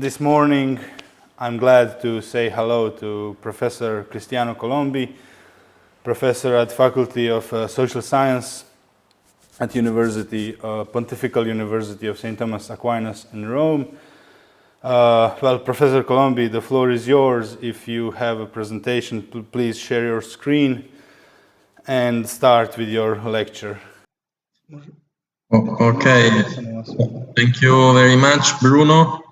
This morning, I'm glad to say hello to Professor Cristiano Colombi, professor at Faculty of Social Science at Pontifical University of St. Thomas Aquinas in Rome. Well, Professor Colombi, the floor is yours. If you have a presentation, please share your screen and start with your lecture. Okay, thank you very much, Bruno.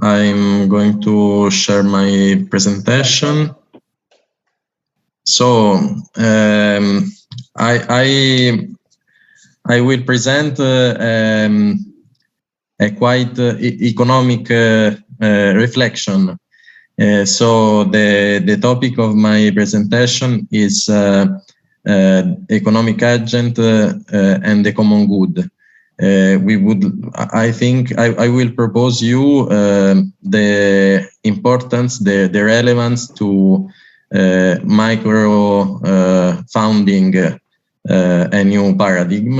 I'm going to share my presentation. So I will present a quite economic reflection. So the topic of my presentation is economic agent and the common good. I think I will propose you the importance, the relevance to micro founding a new paradigm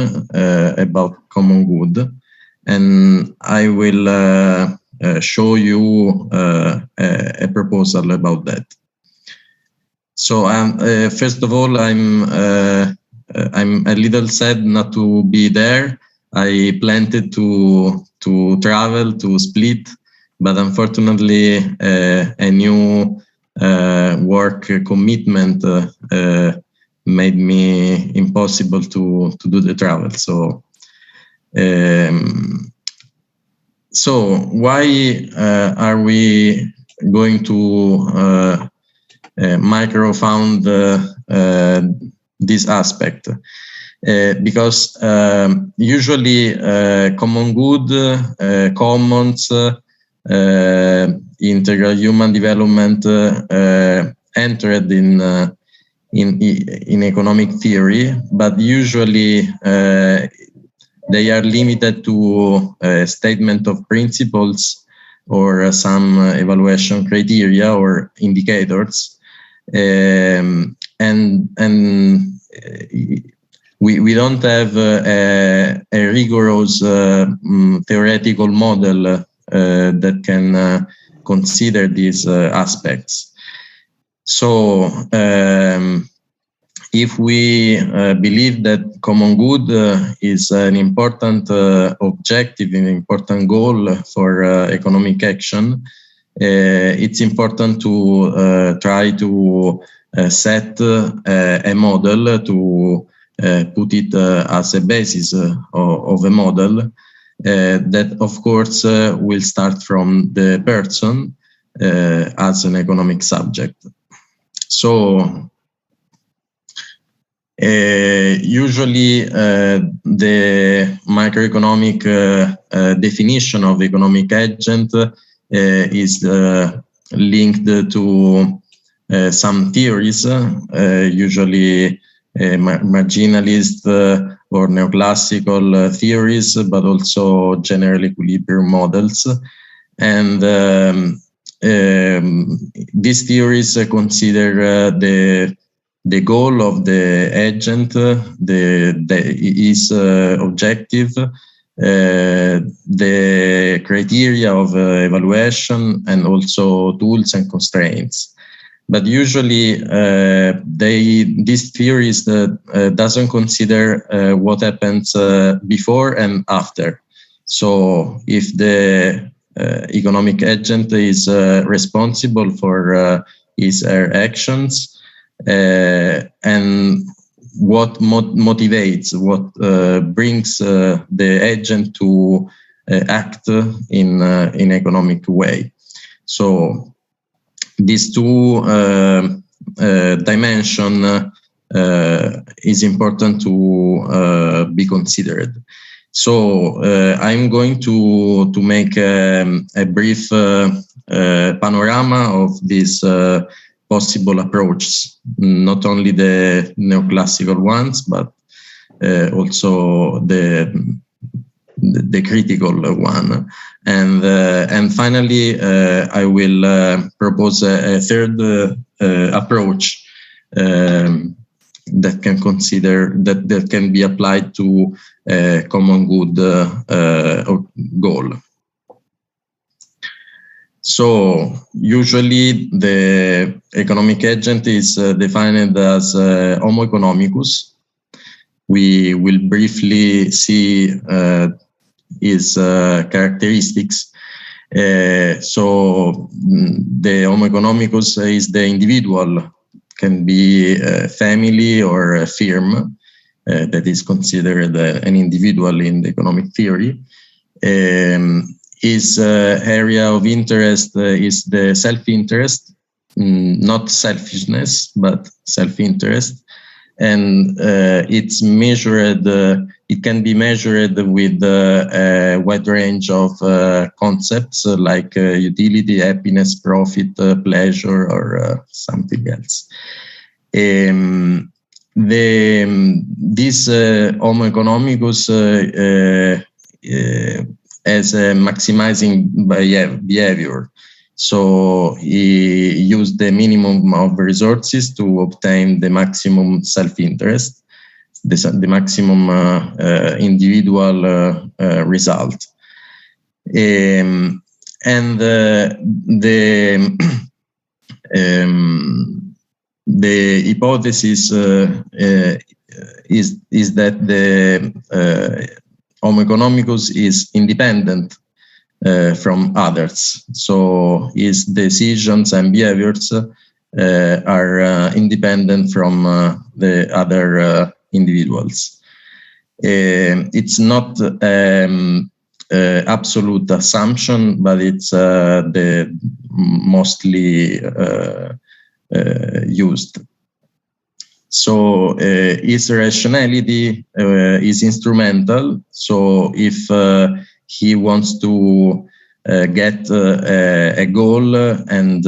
about common good, and I will show you a proposal about that. So first of all, I'm a little sad not to be there. I planned to travel to Split, but unfortunately a new work commitment made me impossible to do the travel. So why are we going to microfound this aspect? Because usually common good, commons, integral human development entered in economic theory, but usually they are limited to a statement of principles or some evaluation criteria or indicators, and we don't have a rigorous theoretical model that can consider these aspects. So if we believe that common good is an important objective, an important goal for economic action, it's important to try to set a model, to put it as a basis of a model that, of course, will start from the person as an economic subject. So usually the macroeconomic definition of economic agent is linked to some theories, usually marginalist or neoclassical theories, but also general equilibrium models. And these theories consider the goal of the agent, his objective, the criteria of evaluation, and also tools and constraints. But usually these theories doesn't consider what happens before and after. So if the economic agent is responsible for his or her actions, and what motivates, what brings the agent to act in economic way. So these two dimension is important to be considered. So I'm going to make a brief panorama of these possible approaches, not only the neoclassical ones, but also the critical one. And finally, I will propose a third approach that can consider that can be applied to common good goal. So usually the economic agent is defined as Homo economicus. We will briefly see his characteristics. So the Homo economicus is the individual, can be a family or a firm that is considered an individual in the economic theory. His area of interest is the self-interest, not selfishness, but self-interest. And it's measured, it can be measured with a wide range of concepts like utility, happiness, profit, pleasure, or something else. This Homo economicus as a maximizing behavior. So he used the minimum of resources to obtain the maximum self-interest, the maximum individual result. And the hypothesis is that the Homo economicus is independent from others. So his decisions and behaviors are independent from the other individuals. It's not absolute assumption, but it's the mostly used. So his rationality is instrumental. So if he wants to get a goal and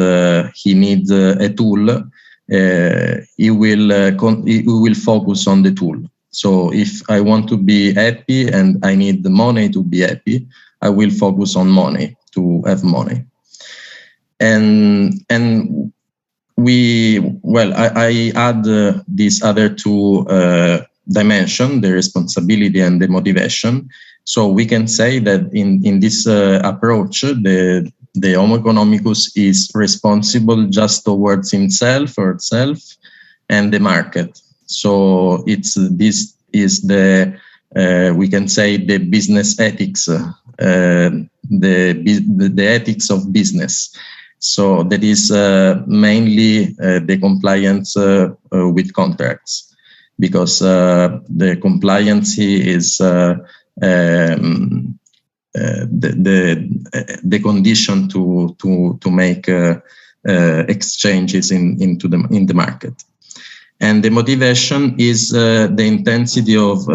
he needs a tool, he will focus on the tool. So if I want to be happy and I need the money to be happy, I will focus on money to have money. And I add these other two dimensions, the responsibility and the motivation. So we can say that in this approach, the Homo economicus is responsible just towards himself or itself and the market. So this is the we can say the business ethics, the ethics of business. So that is mainly the compliance with contracts, because the compliance is the condition to make exchanges in the market. And the motivation is the intensity of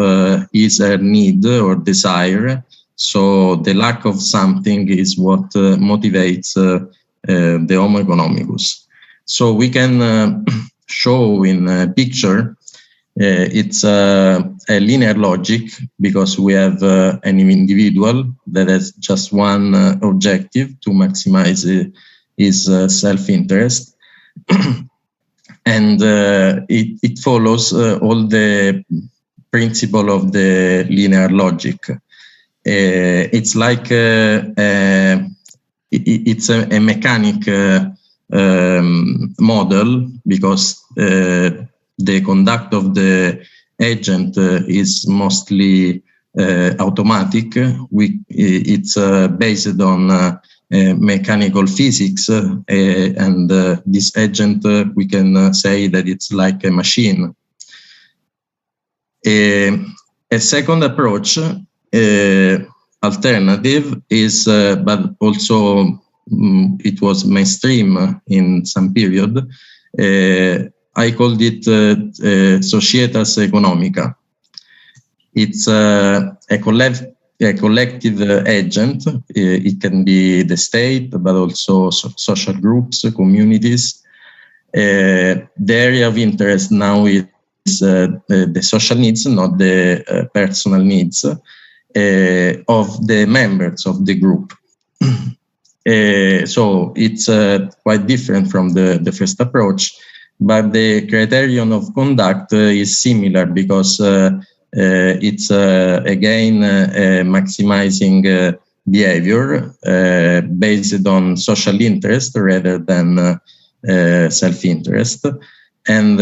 his need or desire. So the lack of something is what motivates the Homo economicus. So we can show in a picture, it's a linear logic, because we have an individual that has just one objective, to maximize his self-interest. And it follows all the principle of the linear logic. It's like it's a mechanic model, because the conduct of the agent is mostly automatic. It's based on mechanical physics, and this agent, we can say that it's like a machine. A second approach, alternative, is, but also it was mainstream in some period. I called it Societas Economica. It's a collective agent. It can be the state, but also social groups, communities. The area of interest now is the social needs, not the personal needs of the members of the group. So it's quite different from the first approach, but the criterion of conduct is similar, because it's again maximizing behavior based on social interest rather than self-interest. And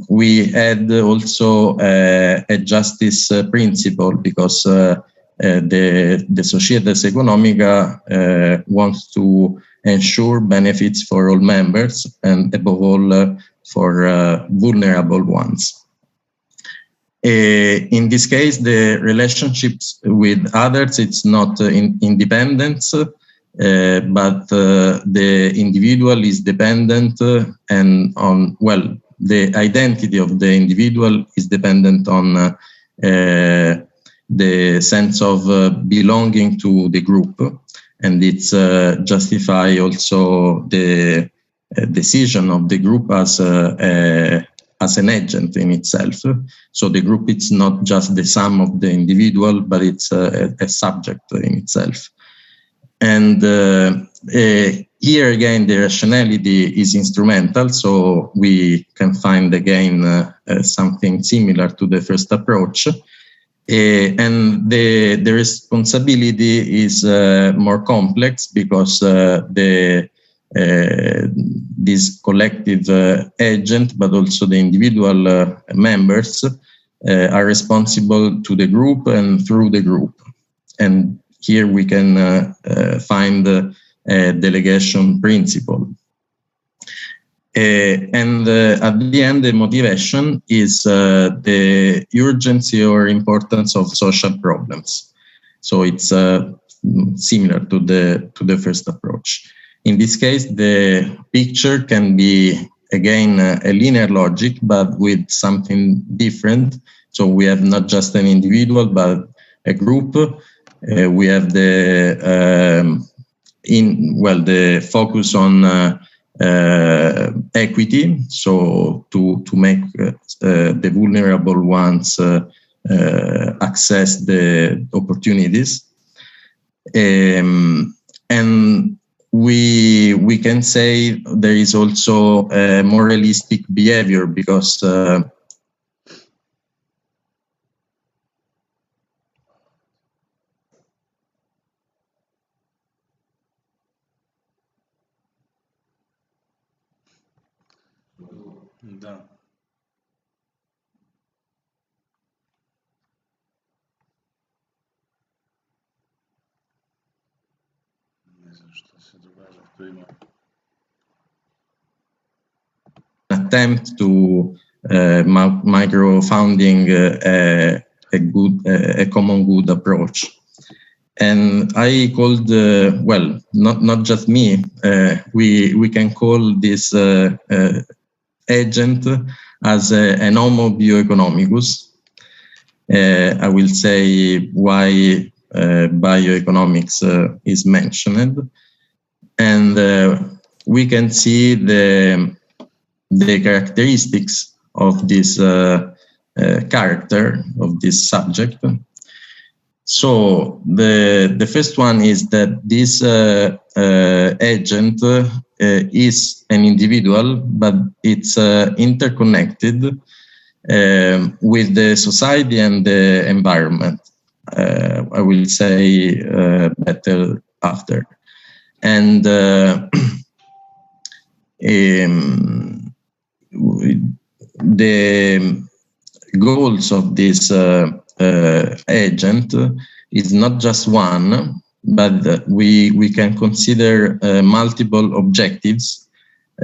we had also a justice principle, because the Societas Economica wants to ensure benefits for all members, and above all for vulnerable ones. In this case, the relationships with others, it's not independence, but the individual is dependent and on, well, the identity of the individual is dependent on the sense of belonging to the group, and it's justify also the decision of the group as an agent in itself. So the group, it's not just the sum of the individual, but it's a subject in itself. And here again, the rationality is instrumental, so we can find again something similar to the first approach. And the responsibility is more complex, because this collective agent, but also the individual members are responsible to the group and through the group. And here we can find a delegation principle. And at the end, the motivation is the urgency or importance of social problems. So it's similar to the first approach. In this case, the picture can be, again, a linear logic, but with something different. So we have not just an individual, but a group. We have the focus on equity, so to make the vulnerable ones access the opportunities, and we can say there is also a more realistic behavior, because Да. Не знам што се догажа, кто има. Attempt to micro-founding a common good approach. And I called, well, not just me, we can call this agent as an homo bioeconomicus. I will say why bioeconomics is mentioned. And we can see the characteristics of this character, of this subject. So the first one is that this agent is an individual, but it's interconnected with the society and the environment. I will say better after. And the goals of this agent is not just one, but we can consider multiple objectives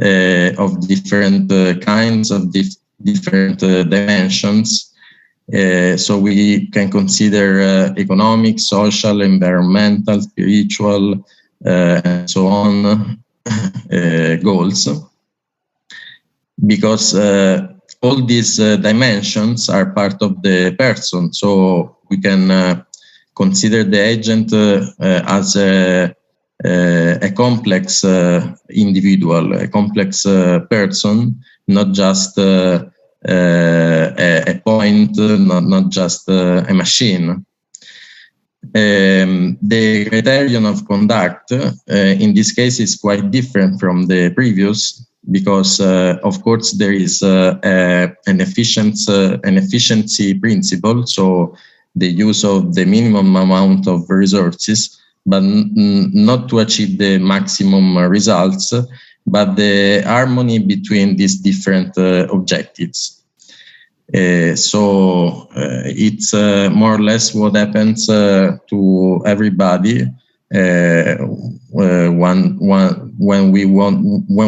of different kinds, of different dimensions. So we can consider economic, social, environmental, spiritual, and so on goals, because all these dimensions are part of the person. So we can consider the agent as a complex individual, a complex person, not just a point, not just a machine. The criterion of conduct in this case is quite different from the previous, because of course there is an efficiency principle. So the use of the minimum amount of resources, but not to achieve the maximum results, but the harmony between these different objectives. So it's more or less what happens to everybody when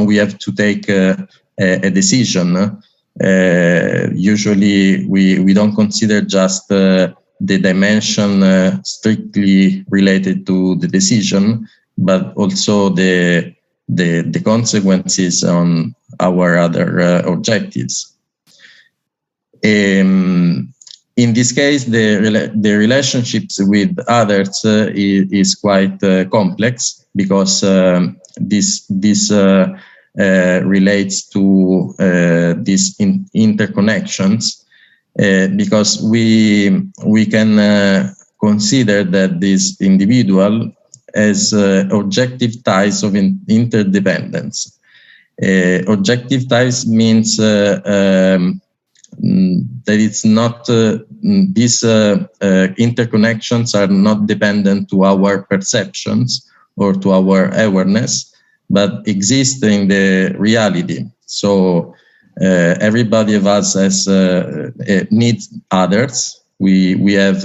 we have to take a decision. Usually we don't consider just the dimension strictly related to the decision, but also the consequences on our other objectives. In this case, the relationships with others is quite complex, because this relates to these interconnections, because we can consider that this individual has objective ties of interdependence. Objective ties means that it's not these interconnections are not dependent to our perceptions or to our awareness, but exist in the reality. So everybody of us has needs others. We have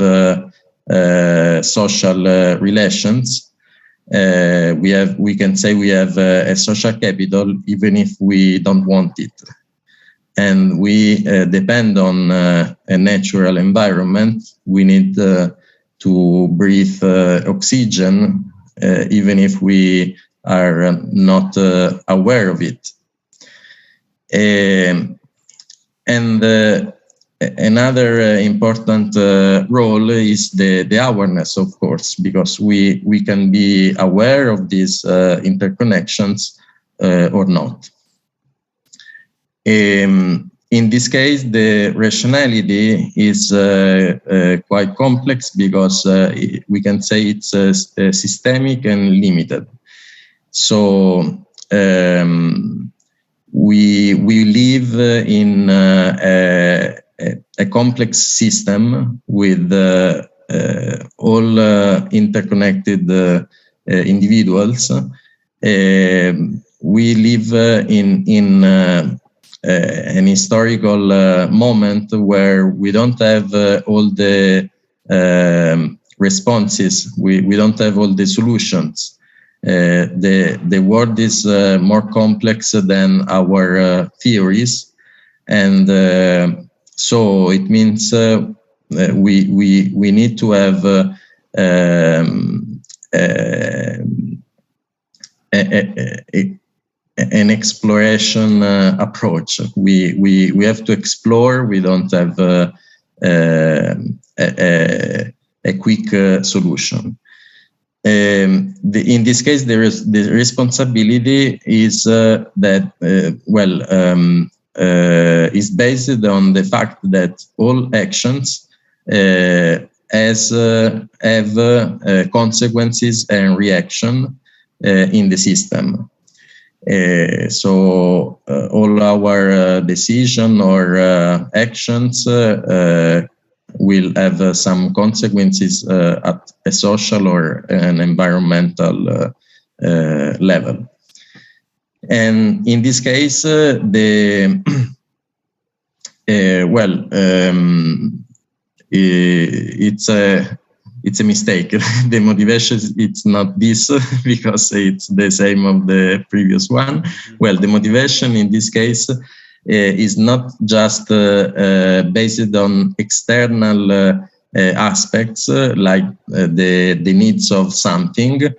social relations. We can say we have a social capital, even if we don't want it. And we depend on a natural environment. We need to breathe oxygen, even if we are not aware of it. And another important role is the awareness, of course, because we can be aware of these interconnections or not. In this case, the rationality is quite complex, because we can say it's systemic and limited. So we live in a complex system with all interconnected individuals. We live in an historical moment where we don't have all the responses. We don't have all the solutions. The world is more complex than our theories, and so it means we need to have an exploration approach. We have to explore. We don't have a quick solution. In this case, there is the responsibility is that is based on the fact that all actions have consequences and reaction in the system. So all our decision or actions will have some consequences at a social or an environmental level. And in this case, it's a mistake. The motivation, it's not this, because it's the same of the previous one. Well, the motivation in this case is not just based on external aspects like the needs of something,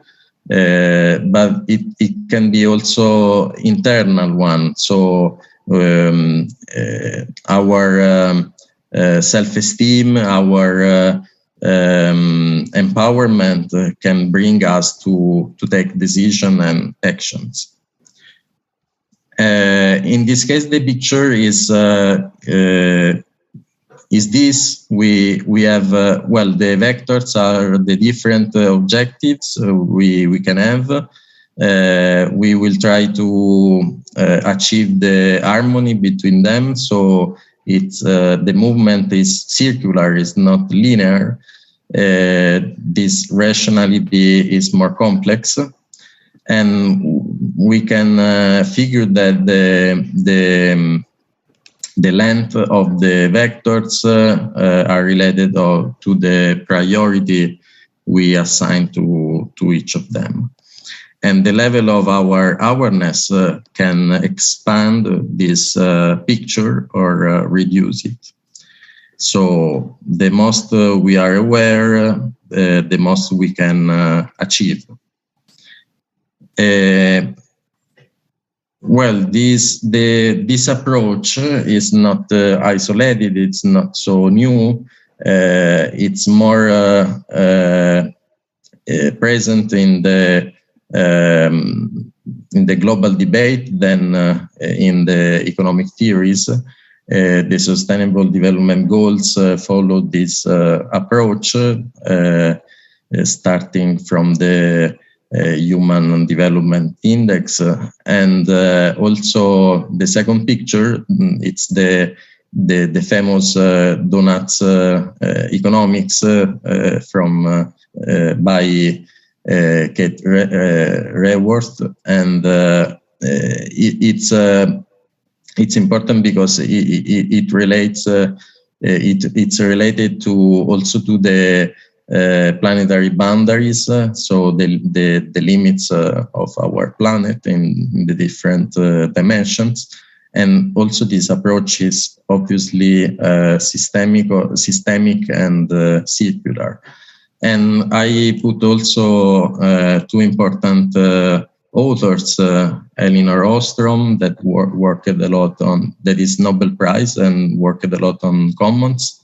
but it can be also internal one. So our self-esteem, our empowerment can bring us to take decision and actions. In this case, the picture is this. We have the vectors are the different objectives we can have. We will try to achieve the harmony between them. So it's the movement is circular, is not linear. This rationality is more complex, and we can figure that the length of the vectors are related to the priority we assign to each of them. And the level of our awareness can expand this picture or reduce it. So the most we are aware, the most we can achieve. Well, this approach is not isolated. It's not so new. It's more present in the global debate than in the economic theories. The Sustainable Development Goals follow this approach, starting from the Human Development Index, and also the second picture. It's the famous donuts economics from by Kate Raworth, and it's important because it relates. It's related to also to the planetary boundaries, so the limits of our planet in the different dimensions, and also this approach is obviously systemic and circular. And I put also two important authors, Elinor Ostrom, that worked a lot on, that is Nobel Prize and worked a lot on commons,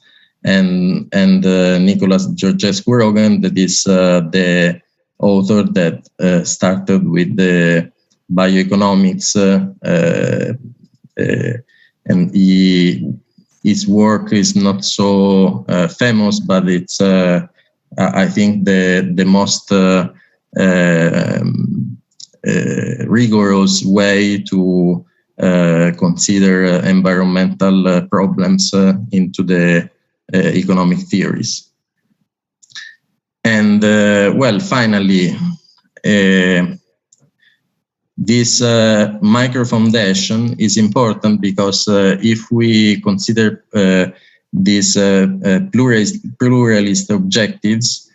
and Nicholas Georgescu-Roegen, that is the author that started with the bioeconomics, and his work is not so famous, but it's I think the most rigorous way to consider environmental problems into the economic theories. And well, finally, this micro foundation is important because if we consider these pluralist objectives,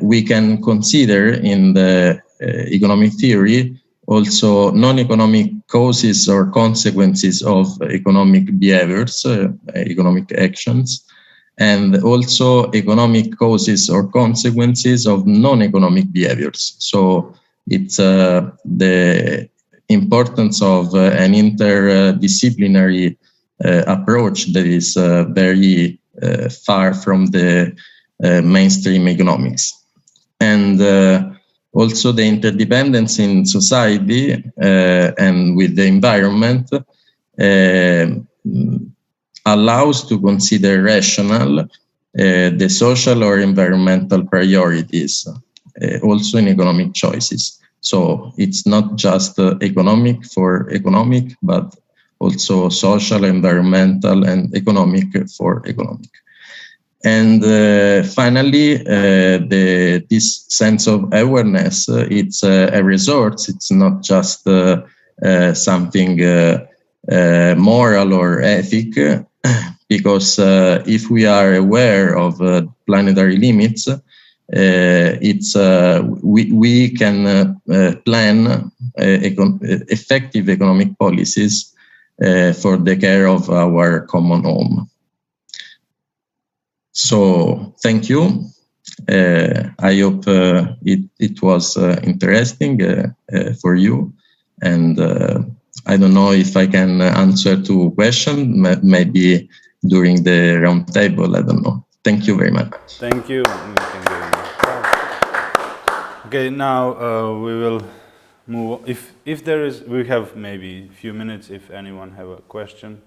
we can consider in the economic theory also non-economic causes or consequences of economic behaviors, economic actions, and also economic causes or consequences of non-economic behaviors. So it's the importance of an interdisciplinary approach that is very far from the mainstream economics. And also the interdependence in society and with the environment allows to consider rational the social or environmental priorities, also in economic choices. So it's not just economic for economic, but also social, environmental, and economic for economic. And finally, this sense of awareness, it's a resource. It's not just something moral or ethic, because if we are aware of planetary limits, we can plan effective economic policies for the care of our common home. So thank you. I hope it was interesting for you, and I don't know if I can answer to questions, maybe during the round table, I don't know. Thank you very much. Thank you. Okay, now we will move. If there is, we have maybe a few minutes if anyone have a question.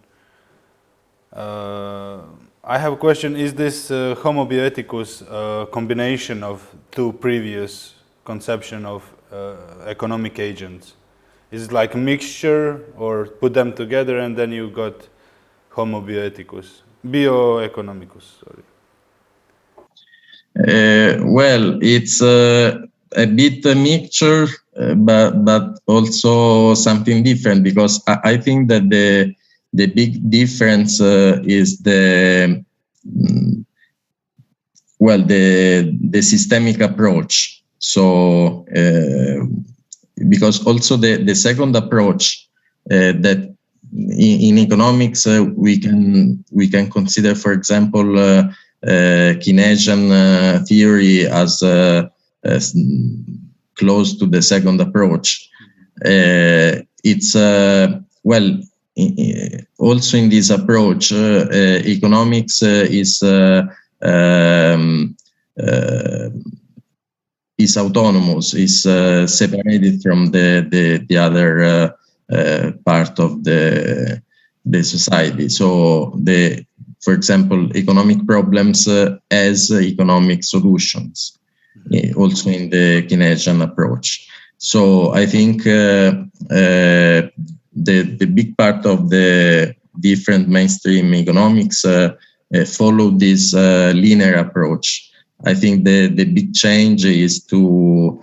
I have a question. Is this Homo bioethicus combination of two previous conception of economic agents? Is it like a mixture, or put them together and then you got homo bioeconomicus. Sorry. Well, it's a bit a mixture, but also something different, because I think that the big difference is the systemic approach. So because also the second approach that in economics we can consider, for example, Keynesian theory as close to the second approach. It's also in this approach, economics is autonomous, is separated from the other part of the society. So for example, economic problems as economic solutions, also in the Keynesian approach. So I think the big part of the different mainstream economics follow this linear approach. I think the big change is to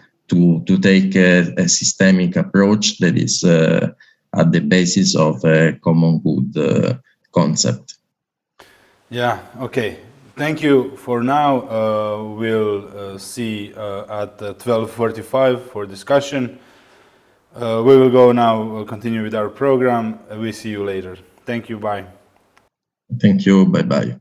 take a systemic approach that is at the basis of a common good concept. Yeah, okay. Thank you for now. We'll see at 12:45 for discussion. We will go now, we'll continue with our program. We see you later. Thank you, bye. Thank you, bye-bye.